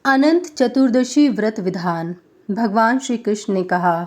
अनंत चतुर्दशी व्रत विधान। भगवान श्री कृष्ण ने कहा,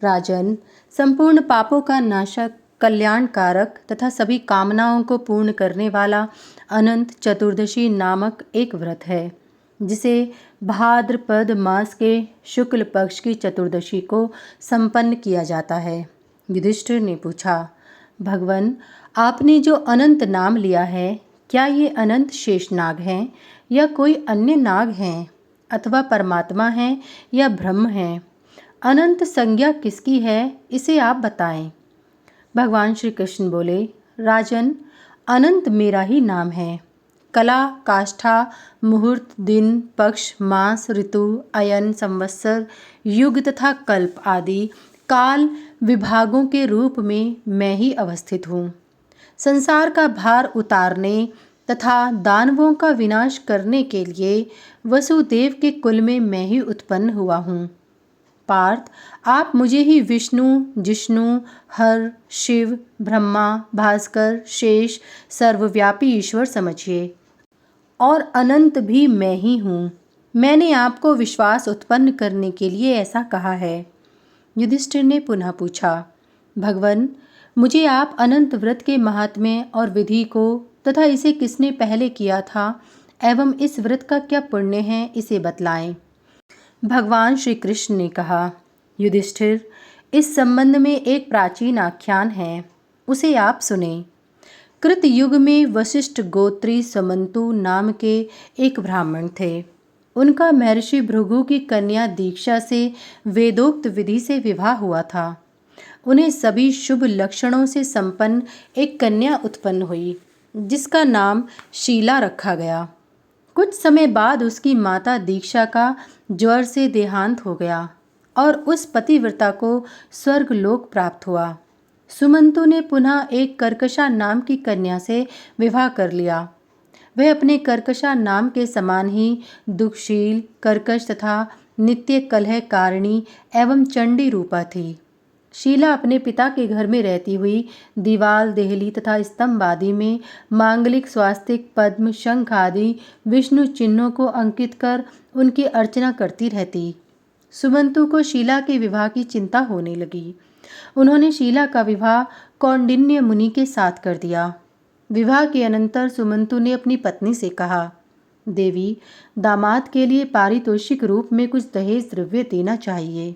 राजन, संपूर्ण पापों का नाशक, कल्याणकारक तथा सभी कामनाओं को पूर्ण करने वाला अनंत चतुर्दशी नामक एक व्रत है, जिसे भाद्रपद मास के शुक्ल पक्ष की चतुर्दशी को संपन्न किया जाता है। युधिष्ठिर ने पूछा, भगवन, आपने जो अनंत नाम लिया है, क्या ये अनंत शेषनाग हैं या कोई अन्य नाग हैं, अथवा परमात्मा हैं या ब्रह्म हैं? अनंत संज्ञा किसकी है, इसे आप बताएं। भगवान श्री कृष्ण बोले, राजन, अनंत मेरा ही नाम है। कला, काष्ठा, मुहूर्त, दिन, पक्ष, मास, ऋतु, अयन, संवत्सर, युग तथा कल्प आदि काल विभागों के रूप में मैं ही अवस्थित हूँ। संसार का भार उतारने तथा दानवों का विनाश करने के लिए वसुदेव के कुल में मैं ही उत्पन्न हुआ हूँ। पार्थ, आप मुझे ही विष्णु, जिष्णु, हर, शिव, ब्रह्मा, भास्कर, शेष, सर्वव्यापी ईश्वर समझिए, और अनंत भी मैं ही हूँ। मैंने आपको विश्वास उत्पन्न करने के लिए ऐसा कहा है। युधिष्ठिर ने पुनः पूछा, भगवन, मुझे आप अनंत व्रत के महात्म्य और विधि को तथा इसे किसने पहले किया था एवं इस व्रत का क्या पुण्य है, इसे बतलाएं। भगवान श्री कृष्ण ने कहा, युधिष्ठिर, इस संबंध में एक प्राचीन आख्यान है, उसे आप सुने। कृत युग में वशिष्ठ गोत्री समंतु नाम के एक ब्राह्मण थे। उनका महर्षि भृगु की कन्या दीक्षा से वेदोक्त विधि से विवाह हुआ था। उन्हें सभी शुभ लक्षणों से संपन्न एक कन्या उत्पन्न हुई, जिसका नाम शीला रखा गया। कुछ समय बाद उसकी माता दीक्षा का ज्वर से देहांत हो गया और उस पतिव्रता को स्वर्गलोक प्राप्त हुआ। सुमंतु ने पुनः एक कर्कशा नाम की कन्या से विवाह कर लिया। वह अपने कर्कशा नाम के समान ही दुखशील, कर्कश तथा नित्य कलह कारिणी एवं चंडी रूपा थी। शीला अपने पिता के घर में रहती हुई दीवाल, देहली तथा स्तंभ आदि में मांगलिक, स्वास्तिक, पद्म, शंख आदि विष्णु चिन्हों को अंकित कर उनकी अर्चना करती रहती। सुमंतु को शीला के विवाह की चिंता होने लगी। उन्होंने शीला का विवाह कौंडिन्य मुनि के साथ कर दिया। विवाह के अनंतर सुमंतु ने अपनी पत्नी से कहा, देवी, दामाद के लिए पारितोषिक रूप में कुछ दहेज द्रव्य देना चाहिए।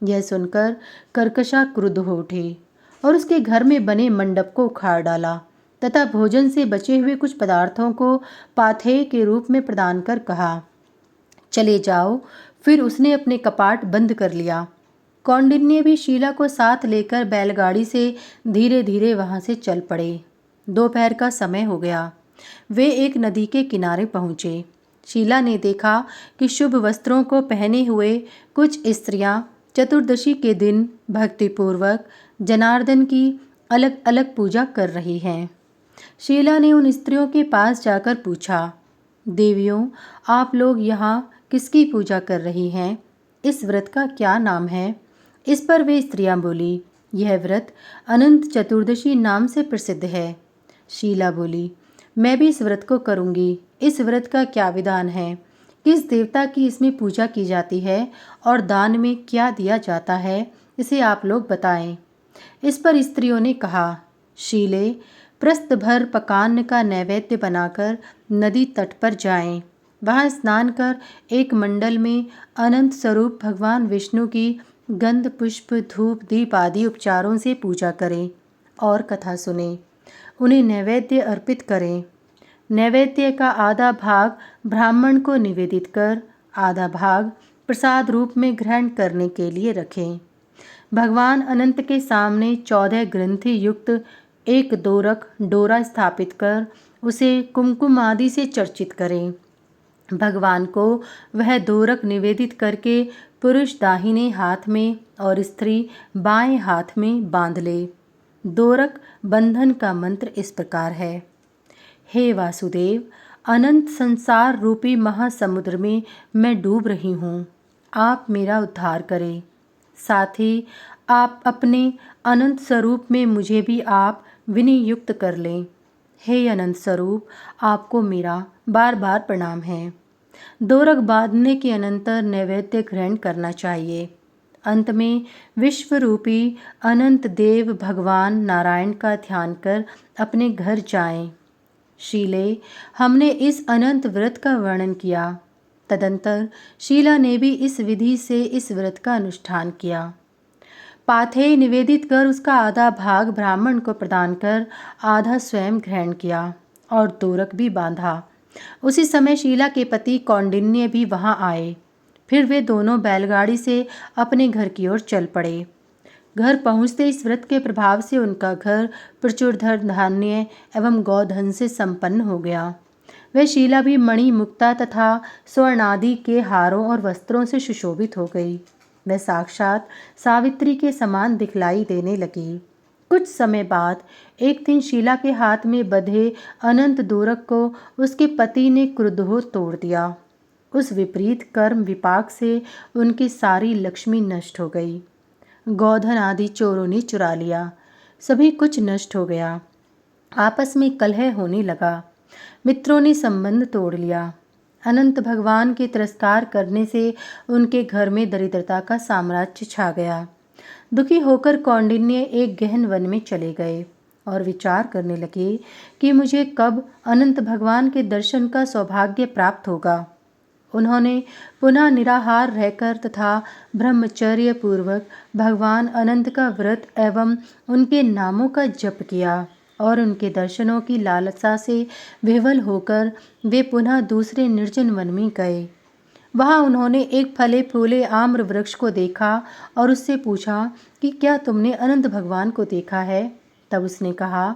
यह सुनकर कर्कशा क्रुद्ध हो उठी और उसके घर में बने मंडप को उखाड़ डाला तथा भोजन से बचे हुए कुछ पदार्थों को पाथेय के रूप में प्रदान कर कहा, चले जाओ। फिर उसने अपने कपाट बंद कर लिया। कौंडिन्य भी शीला को साथ लेकर बैलगाड़ी से धीरे धीरे वहां से चल पड़े। दोपहर का समय हो गया। वे एक नदी के किनारे पहुंचे। शीला ने देखा कि शुभ वस्त्रों को पहने हुए कुछ स्त्रियां चतुर्दशी के दिन भक्तिपूर्वक जनार्दन की अलग अलग पूजा कर रही हैं। शीला ने उन स्त्रियों के पास जाकर पूछा, देवियों, आप लोग यहाँ किसकी पूजा कर रही हैं? इस व्रत का क्या नाम है? इस पर वे स्त्रियां बोली, यह व्रत अनंत चतुर्दशी नाम से प्रसिद्ध है। शीला बोली, मैं भी इस व्रत को करूंगी। इस व्रत का क्या विधान है? किस देवता की इसमें पूजा की जाती है और दान में क्या दिया जाता है, इसे आप लोग बताएं। इस पर स्त्रियों ने कहा, शीले, प्रस्थ भर पकान्न का नैवेद्य बनाकर नदी तट पर जाएं। वहां स्नान कर एक मंडल में अनंत स्वरूप भगवान विष्णु की गंध, पुष्प, धूप, दीप आदि उपचारों से पूजा करें और कथा सुनें। उन्हें नैवेद्य अर्पित करें। नैवेद्य का आधा भाग ब्राह्मण को निवेदित कर आधा भाग प्रसाद रूप में ग्रहण करने के लिए रखें। भगवान अनंत के सामने 14 ग्रंथि युक्त एक दोरक डोरा स्थापित कर उसे कुमकुम आदि से चर्चित करें। भगवान को वह दोरक निवेदित करके पुरुष दाहिने हाथ में और स्त्री बाएं हाथ में बांध ले। दोरक बंधन का मंत्र इस प्रकार है, हे वासुदेव, अनंत संसार रूपी महासमुद्र में मैं डूब रही हूँ। आप मेरा उद्धार करें। साथ ही आप अपने अनंत स्वरूप में मुझे भी आप विनियुक्त कर लें। हे अनंत स्वरूप, आपको मेरा बार बार प्रणाम है। दोरक बांधने के अनंतर नैवेद्य ग्रहण करना चाहिए। अंत में विश्वरूपी अनंत देव भगवान नारायण का ध्यान कर अपने घर जाएं। शीले, हमने इस अनंत व्रत का वर्णन किया। तदंतर शीला ने भी इस विधि से इस व्रत का अनुष्ठान किया। पाथेय निवेदित कर उसका आधा भाग ब्राह्मण को प्रदान कर आधा स्वयं ग्रहण किया और दोरक भी बांधा। उसी समय शीला के पति कौंडिन्य भी वहां आए। फिर वे दोनों बैलगाड़ी से अपने घर की ओर चल पड़े। घर पहुंचते इस व्रत के प्रभाव से उनका घर प्रचुर धन धान्य एवं गौधन से संपन्न हो गया। वह शीला भी मणि मुक्ता तथा स्वर्ण आदि के हारों और वस्त्रों से सुशोभित हो गई। वह साक्षात सावित्री के समान दिखलाई देने लगी। कुछ समय बाद एक दिन शीला के हाथ में बंधे अनंत दोरक को उसके पति ने क्रुद्ध हो तोड़ दिया। उस विपरीत कर्म विपाक से उनकी सारी लक्ष्मी नष्ट हो गई। गौधन आदि चोरों ने चुरा लिया। सभी कुछ नष्ट हो गया। आपस में कलह होने लगा। मित्रों ने संबंध तोड़ लिया। अनंत भगवान के तिरस्कार करने से उनके घर में दरिद्रता का साम्राज्य छा गया। दुखी होकर कौंडिन्य एक गहन वन में चले गए और विचार करने लगे कि मुझे कब अनंत भगवान के दर्शन का सौभाग्य प्राप्त होगा। उन्होंने पुनः निराहार रहकर तथा ब्रह्मचर्य पूर्वक भगवान अनंत का व्रत एवं उनके नामों का जप किया और उनके दर्शनों की लालसा से विह्वल होकर वे पुनः दूसरे निर्जन वन में गए। वहाँ उन्होंने एक फले फूले आम्र वृक्ष को देखा और उससे पूछा कि क्या तुमने अनंत भगवान को देखा है? तब उसने कहा,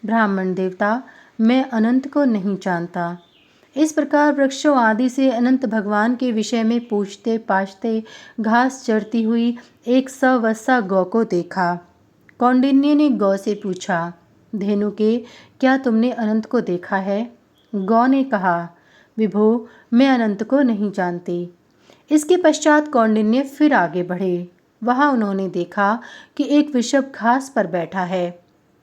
ब्राह्मण देवता, मैं अनंत को नहीं जानता। इस प्रकार वृक्षों आदि से अनंत भगवान के विषय में पूछते पाछते घास चरती हुई एक सवस्सा गौ को देखा। कौंडिन्य ने गौ से पूछा, धेनु के, क्या तुमने अनंत को देखा है? गौ ने कहा, विभो, मैं अनंत को नहीं जानती। इसके पश्चात कौंडिन्य फिर आगे बढ़े। वहां उन्होंने देखा कि एक वृषभ घास पर बैठा है।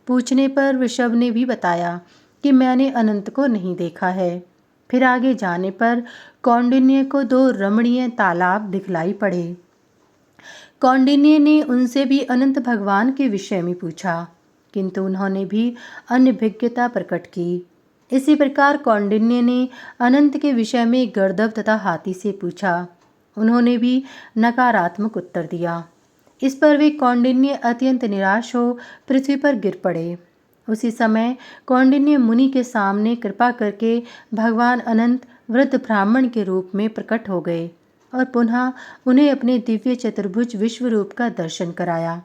पूछने पर वृषभ ने भी बताया कि मैंने अनंत को नहीं देखा है। फिर आगे जाने पर कौंडिन्य को दो रमणीय तालाब दिखलाई पड़े। कौंडिन्य ने उनसे भी अनंत भगवान के विषय में पूछा, किंतु उन्होंने भी अनभिज्ञता प्रकट की। इसी प्रकार कौंडिन्य ने अनंत के विषय में गर्दभ तथा हाथी से पूछा। उन्होंने भी नकारात्मक उत्तर दिया। इस पर वे कौंडिन्य अत्यंत निराश हो पृथ्वी पर गिर पड़े। उसी समय कौंडिन्य मुनि के सामने कृपा करके भगवान अनंत वृद्ध ब्राह्मण के रूप में प्रकट हो गए और पुनः उन्हें अपने दिव्य चतुर्भुज विश्व रूप का दर्शन कराया।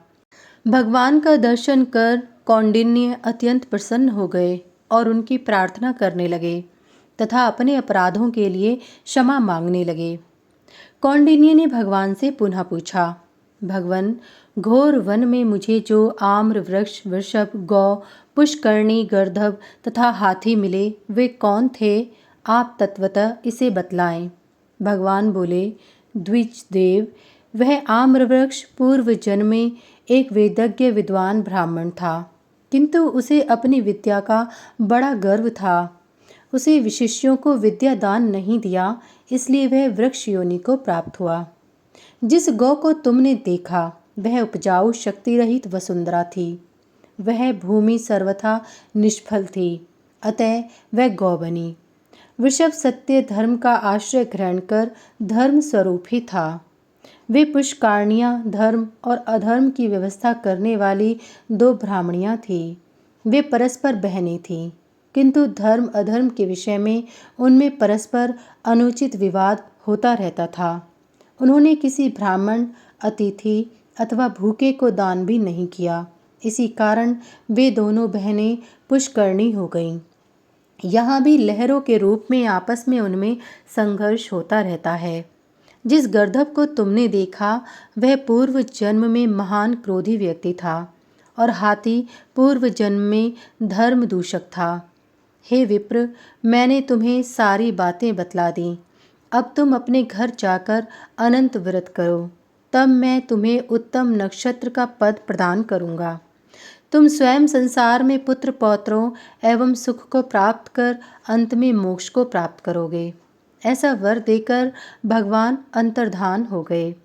भगवान का दर्शन कर कौंडिन्य अत्यंत प्रसन्न हो गए और उनकी प्रार्थना करने लगे तथा अपने अपराधों के लिए क्षमा मांगने लगे। कौंडिन्य ने भगवान से पुनः पूछा, भगवान, घोर वन में मुझे जो आम्र वृक्ष, वृषभ, गौ, पुष्करणी, गर्दभ तथा हाथी मिले, वे कौन थे? आप तत्वतः इसे बतलाएं। भगवान बोले, द्विज देव, वह आम्र वृक्ष पूर्व जन्म में एक वेदज्ञ विद्वान ब्राह्मण था, किंतु उसे अपनी विद्या का बड़ा गर्व था। उसे विशिष्यों को विद्या दान नहीं दिया, इसलिए वह वृक्ष योनि को प्राप्त हुआ। जिस गौ को तुमने देखा वह उपजाऊ शक्ति रहित वसुंधरा थी। वह भूमि सर्वथा निष्फल थी, अतः वह गौ बनी। वृषभ सत्य धर्म का आश्रय ग्रहण कर धर्म स्वरूप ही था। वे पुष्करणियाँ धर्म और अधर्म की व्यवस्था करने वाली दो ब्राह्मणियाँ थीं। वे परस्पर बहनें थीं, किंतु धर्म अधर्म के विषय में उनमें परस्पर अनुचित विवाद होता रहता था। उन्होंने किसी ब्राह्मण, अतिथि अथवा भूखे को दान भी नहीं किया। इसी कारण वे दोनों बहनें पुष्करणी हो गईं। यहाँ भी लहरों के रूप में आपस में उनमें संघर्ष होता रहता है। जिस गर्दभ को तुमने देखा वह पूर्व जन्म में महान क्रोधी व्यक्ति था और हाथी पूर्व जन्म में धर्म दूषक था। हे विप्र, मैंने तुम्हें सारी बातें बतला दी। अब तुम अपने घर जाकर अनंत व्रत करो, तब मैं तुम्हें उत्तम नक्षत्र का पद प्रदान करूँगा। तुम स्वयं संसार में पुत्र पौत्रों एवं सुख को प्राप्त कर अंत में मोक्ष को प्राप्त करोगे। ऐसा वर देकर भगवान अंतर्धान हो गए।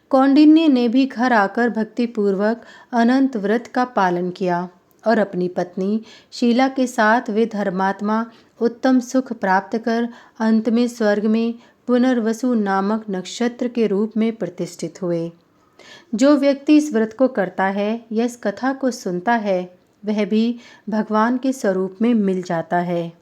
कौंडिन्य ने भी घर आकर भक्तिपूर्वक अनंत व्रत का पालन किया और अपनी पत्नी शीला के साथ वे धर्मात्मा उत्तम सुख प्राप्त कर अंत में स्वर्ग में पुनर्वसु नामक नक्षत्र के रूप में प्रतिष्ठित हुए। जो व्यक्ति इस व्रत को करता है या इस कथा को सुनता है वह भी भगवान के स्वरूप में मिल जाता है।